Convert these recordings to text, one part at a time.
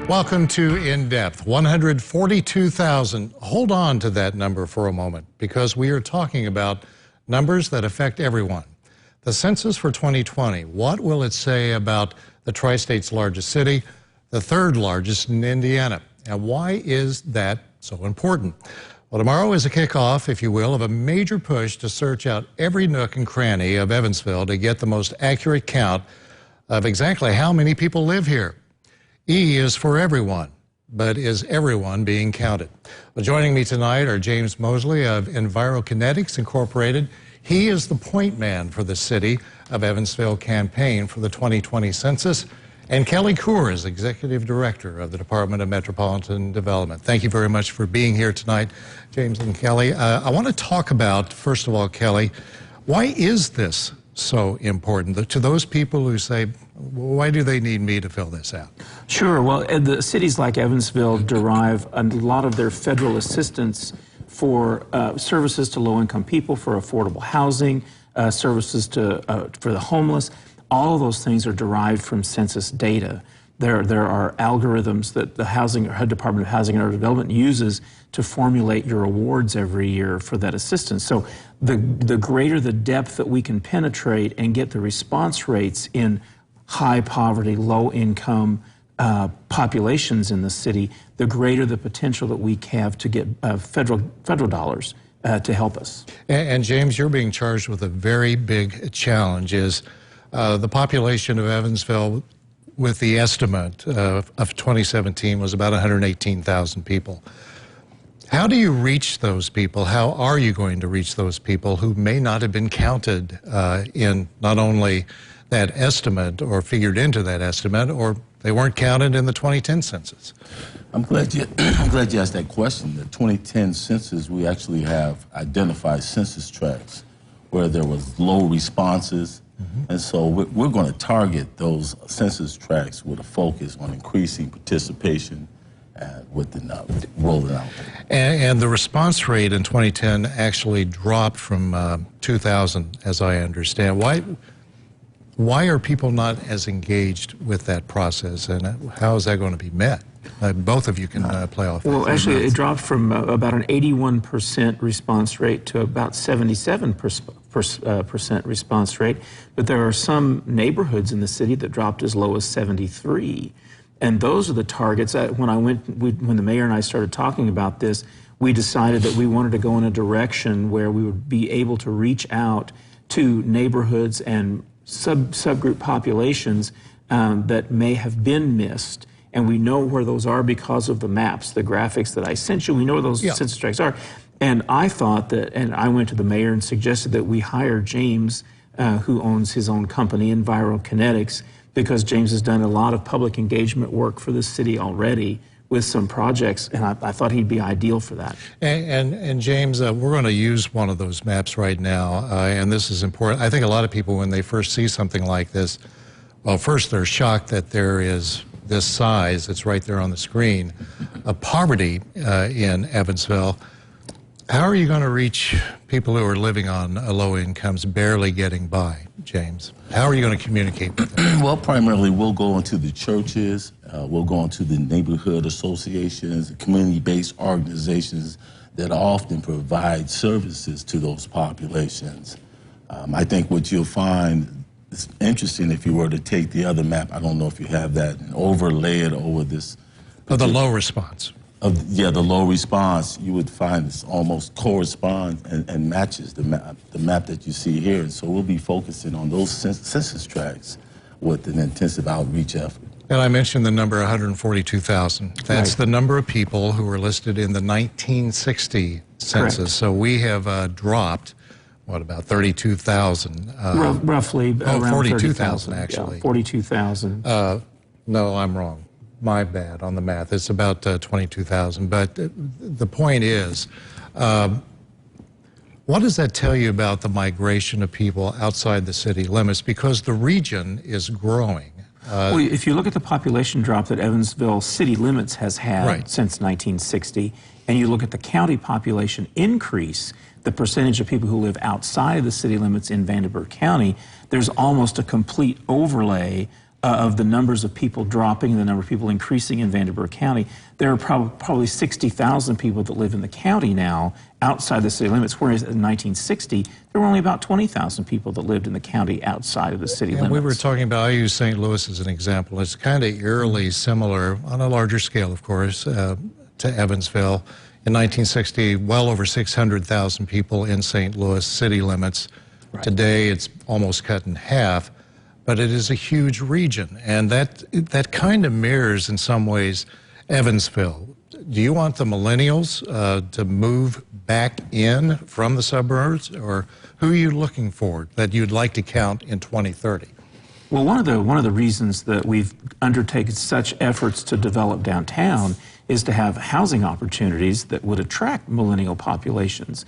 Welcome to In Depth. 142,000. Hold on to that number for a moment because we are talking about numbers that affect everyone. The census for 2020, what will it say about the tri-state's largest city, the third largest in Indiana? And why is that so important? Well, tomorrow is a kickoff, if you will, of a major push to search out every nook and cranny of Evansville to get the most accurate count of exactly how many people live here. E is for everyone, but is everyone being counted? Well, joining me tonight are James Mosley of Envirokinetics Incorporated. He is the point man for the City of Evansville campaign for the 2020 census, and Kelly Coors, Executive Director of the Department of Metropolitan Development. Thank you very much for being here tonight, James and Kelly. I want to talk about, first of all, Kelly, why is this so important to those people who say, why do they need me to fill this out? Sure. Well, the cities like Evansville derive a lot of their federal assistance for services to low-income people, for affordable housing, services for the homeless. All of those things are derived from census data. There are algorithms that the Department of Housing and Urban Development uses to formulate your awards every year for that assistance. So the greater the depth that we can penetrate and get the response rates in high poverty, low income populations in the city, the greater the potential that we have to get federal dollars to help us. And James, you're being charged with a very big challenge. Is the population of Evansville, with the estimate of 2017, was about 118,000 people. How do you reach those people? How are you going to reach those people who may not have been counted in not only that estimate or figured into that estimate, or they weren't counted in the 2010 census? I'm glad you asked that question. The 2010 census, we actually have identified census tracts where there was low responses. And so we're going to target those census tracts with a focus on increasing participation with the rolling out. And the response rate in 2010 actually dropped from 2000, as I understand. Why are people not as engaged with that process, and how is that going to be met? Both of you can play off that. Well, actually, it dropped from about an 81% response rate to about 77% response rate. But there are some neighborhoods in the city that dropped as low as 73%. And those are the targets. When the mayor and I started talking about this, we decided that we wanted to go in a direction where we would be able to reach out to neighborhoods and subgroup populations that may have been missed. And we know where those are because of the maps, the graphics that I sent you. We know where those census tracts are. And I thought that, and I went to the mayor and suggested that we hire James, who owns his own company, Envirokinetics, because James has done a lot of public engagement work for the city already with some projects, and I thought he'd be ideal for that. And James, we're going to use one of those maps right now, and this is important. I think a lot of people, when they first see something like this, well, first they're shocked that there is this size, it's right there on the screen, of poverty in Evansville. How are you going to reach people who are living on low incomes, barely getting by, James? How are you going to communicate with them? Well, primarily we'll go into the churches, we'll go into the neighborhood associations, community-based organizations that often provide services to those populations. I think what you'll find is interesting if you were to take the other map, I don't know if you have that, and overlay it over this. Oh, the low response. The low response, you would find this almost corresponds and matches the map that you see here. And so we'll be focusing on those census tracts with an intensive outreach effort. And I mentioned the number 142,000. That's right. The number of people who were listed in the 1960 census. Correct. So we have dropped, what, about 32,000? Roughly. Oh, 42,000 actually. Yeah, 42,000. No, I'm wrong. My bad on the math. It's about 22,000. But the point is, what does that tell you about the migration of people outside the city limits? Because the region is growing. Well, if you look at the population drop that Evansville city limits has had since 1960, and you look at the county population increase, the percentage of people who live outside of the city limits in Vanderbilt County, there's almost a complete overlay of the numbers of people dropping and the number of people increasing in Vanderbilt County, there are probably 60,000 people that live in the county now outside the city limits, whereas in 1960, there were only about 20,000 people that lived in the county outside of the city limits. We were talking about, I use St. Louis as an example. It's kind of eerily similar, on a larger scale, of course, to Evansville. In 1960, well over 600,000 people in St. Louis city limits. Right. Today, it's almost cut in half. But it is a huge region, and that kind of mirrors, in some ways, Evansville. Do you want the millennials to move back in from the suburbs, or who are you looking for that you'd like to count in 2030? Well, one of the reasons that we've undertaken such efforts to develop downtown is to have housing opportunities that would attract millennial populations,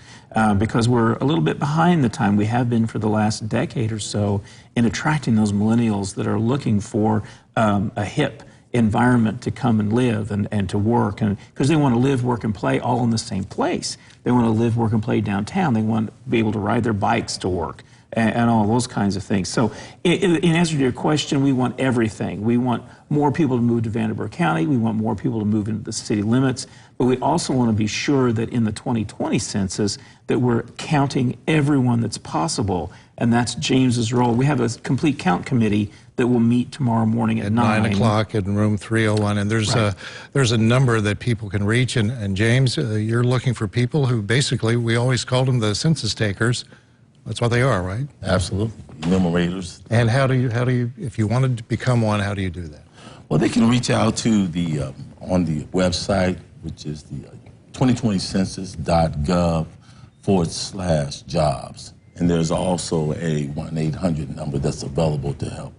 because we're a little bit behind the time we have been for the last decade or so in attracting those millennials that are looking for a hip environment to come and live and to work, and because they want to live, work, and play all in the same place. They want to live, work, and play downtown. They want to be able to ride their bikes to work and all those kinds of things. So in answer to your question, we want everything. We want more people to move to Vanderbilt County. We want more people to move into the city limits. But we also want to be sure that in the 2020 census that we're counting everyone that's possible. And that's James's role. We have a complete count committee that will meet tomorrow morning at 9 o'clock in room 301. And there's a number that people can reach. And James, you're looking for people who basically, we always called them the census takers. That's what they are, right? Absolutely. Enumerators. And how do you, if you wanted to become one, how do you do that? Well, they can reach out to the, on the website, which is the 2020census.gov/jobs. And there's also a 1-800 number that's available to help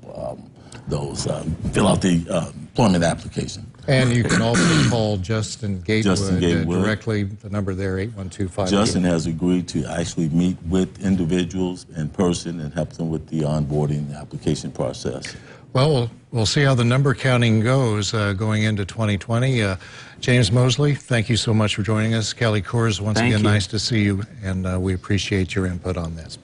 those fill out the employment application. And you can also call Justin Gatewood, directly, the number there, 812-5. Justin has agreed to actually meet with individuals in person and help them with the onboarding and application process. Well, we'll see how the number counting goes going into 2020. James Mosley, thank you so much for joining us. Kelly Coors, once again, nice to see you, and we appreciate your input on this.